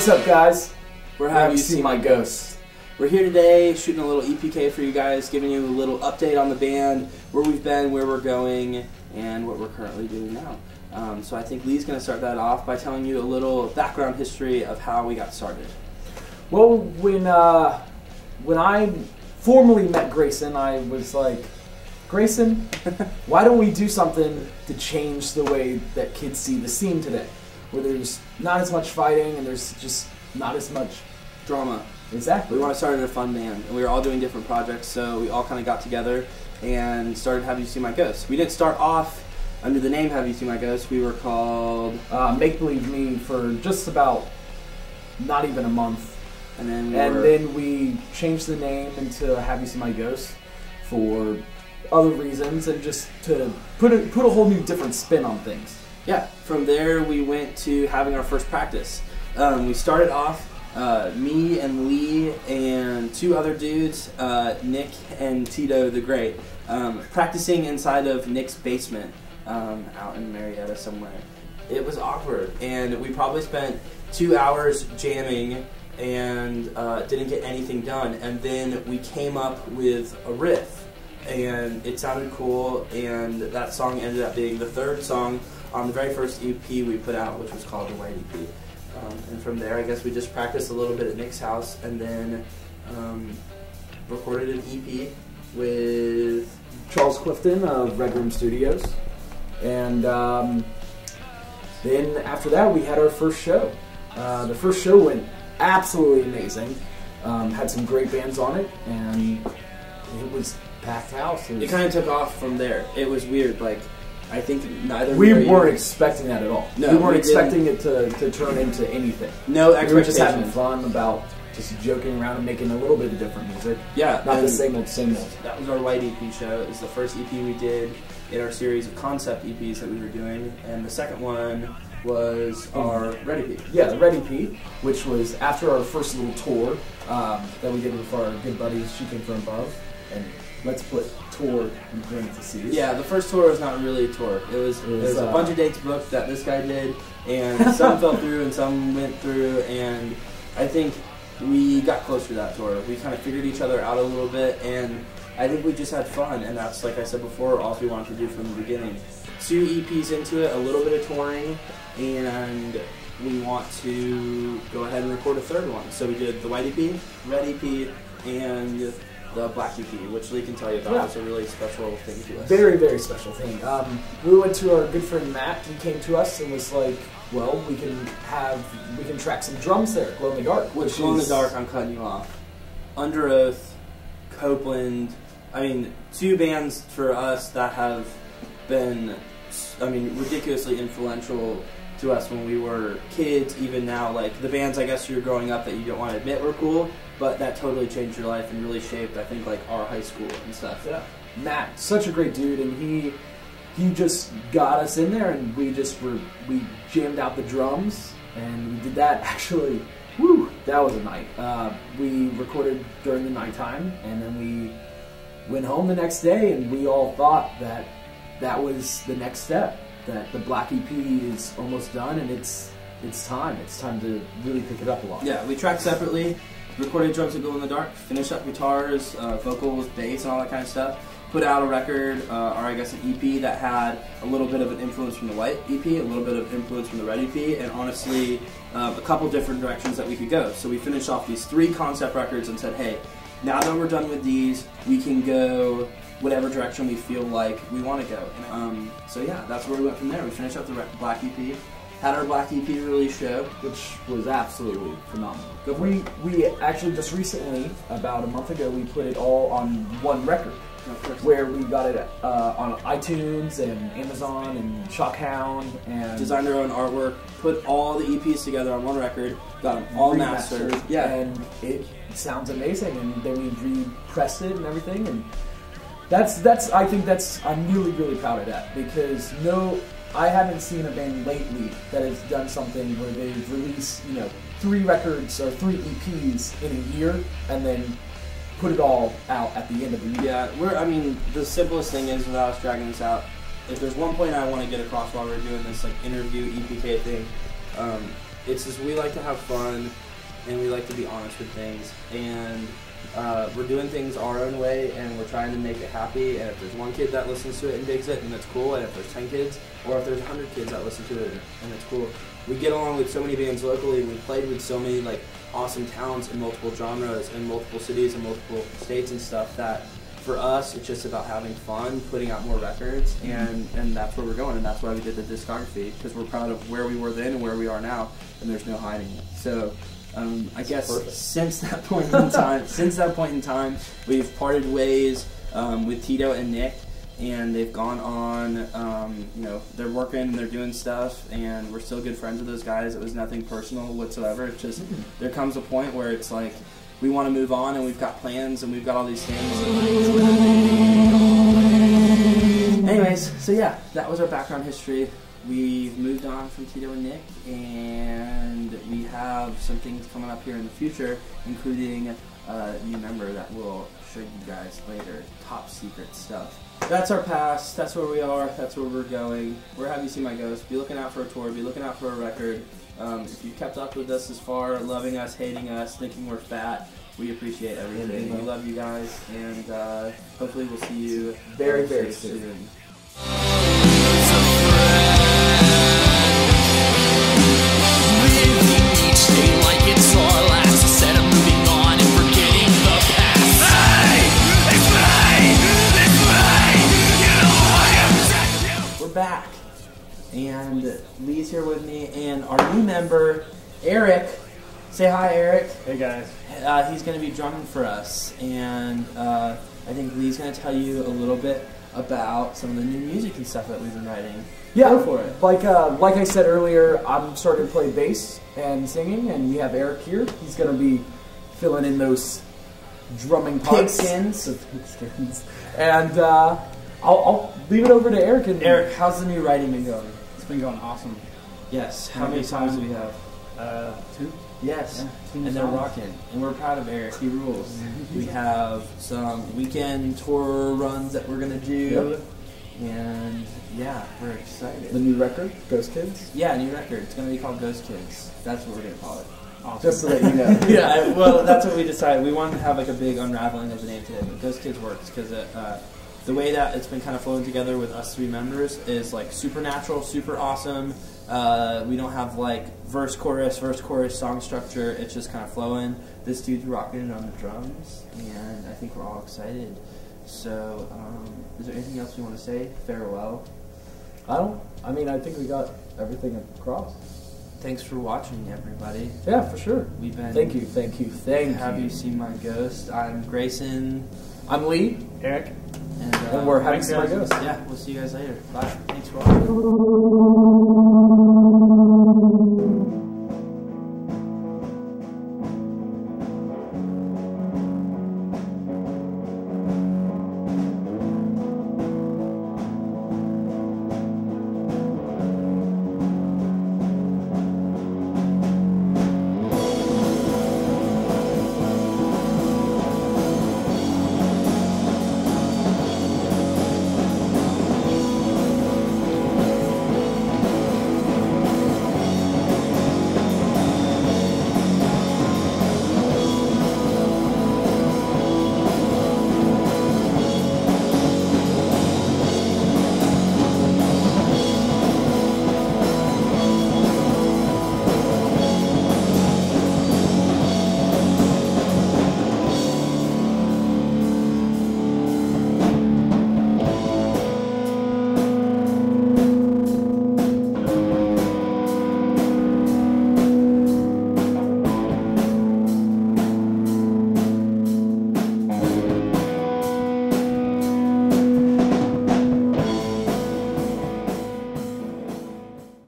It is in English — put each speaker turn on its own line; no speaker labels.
What's up, guys?
We're
Have you seen my ghost?
We're here today shooting a little EPK for you guys, giving you a little update on the band, where we've been, where we're going, and what we're currently doing now. So I think Lee's going to start that off by telling you a little background history of how we got started.
Well, when I formally met Grayson, I was like, Grayson, why don't we do something to change the way that kids see the scene today? Where there's not as much fighting and there's just not as much
drama.
Exactly.
We want to start a fun band, and we were all doing different projects, so we all kind of got together and started Have You Seen My Ghost. We didn't start off under the name Have You Seen My Ghost. We were
called Make Believe Me for just about not even a month.
And
then we changed the name into Have You Seen My Ghost for other reasons and just to put a whole new different spin on things.
Yeah, from there we went to having our first practice. We started off, me and Lee and two other dudes, Nick and Tito the Great, practicing inside of Nick's basement out in Marietta somewhere. It was awkward, and we probably spent 2 hours jamming and didn't get anything done. And then we came up with a riff, and it sounded cool, and that song ended up being the third song on the very first EP we put out, which was called the White EP. And from there, I guess we just practiced a little bit at Nick's house, and then recorded an EP with
Charles Clifton of Red Room Studios. And then after that, we had our first show. The first show went absolutely amazing. Had some great bands on it, and it was packed house.
It kind of took off from there. It was weird. Like, I think neither
we weren't expecting that at all.
No,
we weren't expecting it to turn into anything.
No
We
expectation.
were just having fun about just joking around and making a little bit of different music.
Yeah,
not the same old, same old.
That was our White EP show. It was the first EP we did in our series of concept EPs that we were doing, and the second one was our Red EP.
Yeah, the Red EP, which was after our first little tour that we did with our good buddies She Came From Above, and let's put tour in parentheses.
Yeah, the first tour was not really a tour. It was a bunch of dates booked that this guy did, and some fell through and some went through, and I think we got close to that tour. We kind of figured each other out a little bit, and I think we just had fun, and that's, like I said before, all we wanted to do from the beginning. 2 EPs into it, a little bit of touring, and we want to go ahead and record a third one. So we did the White EP, Red EP, and the Black EP, which Lee can tell you about. Yeah. It's a really special thing to us.
Very, very special thing. We went to our good friend Matt. He came to us and was like, well, we can track some drums there, Glow in the Dark.
Glow in the Dark, I'm cutting you off. Under Oath, Copeland, I mean, 2 bands for us that have been, I mean, ridiculously influential to us when we were kids, even now. Like, the bands, I guess, you're growing up that you don't want to admit were cool, but that totally changed your life and really shaped, I think, like, our high school and stuff.
Yeah. Matt, such a great dude, and he just got us in there, and we jammed out the drums, and we did that actually. Woo, that was a night. We recorded during the nighttime, and then we went home the next day, and we all thought that was the next step. That the Black EP is almost done, and it's time. It's time to really pick it up a lot.
Yeah, we tracked separately, recorded drums at Glow in the Dark, finished up guitars, vocals, bass, and all that kind of stuff. Put out a record, or I guess an EP that had a little bit of an influence from the White EP, a little bit of influence from the Red EP, and honestly, a couple different directions that we could go. So we finished off these 3 concept records and said, hey, now that we're done with these, we can go whatever direction we feel like we want to go. So yeah, that's where we went from there. We finished up the Black EP, had our Black EP release show,
which was absolutely phenomenal. We actually just recently, about a month ago, we put it all on one record, where we got it on iTunes and Amazon and Shockhound, and
designed our own artwork, put all the EPs together on one record, got them all mastered.
Yeah, and it sounds amazing. And then we repressed it and everything, and I think I'm really, really proud of that, because I haven't seen a band lately that has done something where they've released, 3 records or 3 EPs in a year, and then put it all out at the end of the year.
Yeah, I mean, the simplest thing is, without us dragging this out, if there's one point I want to get across while we're doing this, like, interview EPK thing, it's just we like to have fun, and we like to be honest with things, and we're doing things our own way, and we're trying to make it happy. And if there's one kid that listens to it and digs it, and that's cool. And if there's 10 kids, or if there's 100 kids that listen to it and it's cool, we get along with so many bands locally, and we played with so many like awesome talents in multiple genres, in multiple cities, and multiple states and stuff. That for us, it's just about having fun, putting out more records, and that's where we're going, and that's why we did the discography, because we're proud of where we were then and where we are now, and there's no hiding it. So. I guess since that point in time, we've parted ways with Tito and Nick, and they've gone on. They're working, they're doing stuff, and we're still good friends with those guys. It was nothing personal whatsoever. It's just there comes a point where it's like we want to move on, and we've got plans, and we've got all these things. Anyways, so yeah, that was our background history. We've moved on from Tito and Nick, and we have some things coming up here in the future, including a new member that we'll show you guys later. Top secret stuff. That's our past, that's where we are, that's where we're going. We're Have You Seen My Ghost? Be looking out for a tour, be looking out for a record. If you've kept up with us this far, loving us, hating us, thinking we're fat, we appreciate everything. We love you guys, and hopefully we'll see you very, very soon.
Like it's our last, instead of moving on and forgetting the past. Hey, it's me,
We're back, and Lee's here with me, and our new member, Eric. Say hi, Eric.
Hey guys.
He's going to be drumming for us, and I think Lee's going to tell you a little bit about some of the new music and stuff that we've been writing.
Yeah,
go for it.
Like I said earlier, I'm starting to play bass and singing, and we have Eric here. He's going to be filling in those drumming parts.
Pigskins.
And I'll leave it over to Eric. And
Eric, how's the new writing been going?
It's been going awesome.
Yes. How many songs do we have?
2.
Yes.
Yeah, 2
and they're
songs.
rocking. And we're proud of Eric. He rules. We have some weekend tour runs that we're going to do.
Yep.
And yeah, we're excited.
the new record, Ghost Kids.
Yeah, new record. It's going to be called Ghost Kids. That's what we're going to call it.
Awesome.
Just so that you know.
Yeah, well, that's what we decided. We wanted to have like a big unraveling of the name today, but Ghost Kids works because the way that it's been kind of flowing together with us 3 members is like supernatural, super awesome. We don't have like verse, chorus, song structure. It's just kind of flowing. This dude's rocking it on the drums, and I think we're all excited. So, is there anything else you want to say? Farewell.
I think we got everything across.
Thanks for watching, everybody.
Yeah, for sure.
We've been.
Thank you.
Have you seen my ghost? I'm Grayson.
I'm Lee.
Eric.
And we're Have You Seen My Ghost?
Yeah, we'll see you guys later. Bye. Thanks for watching.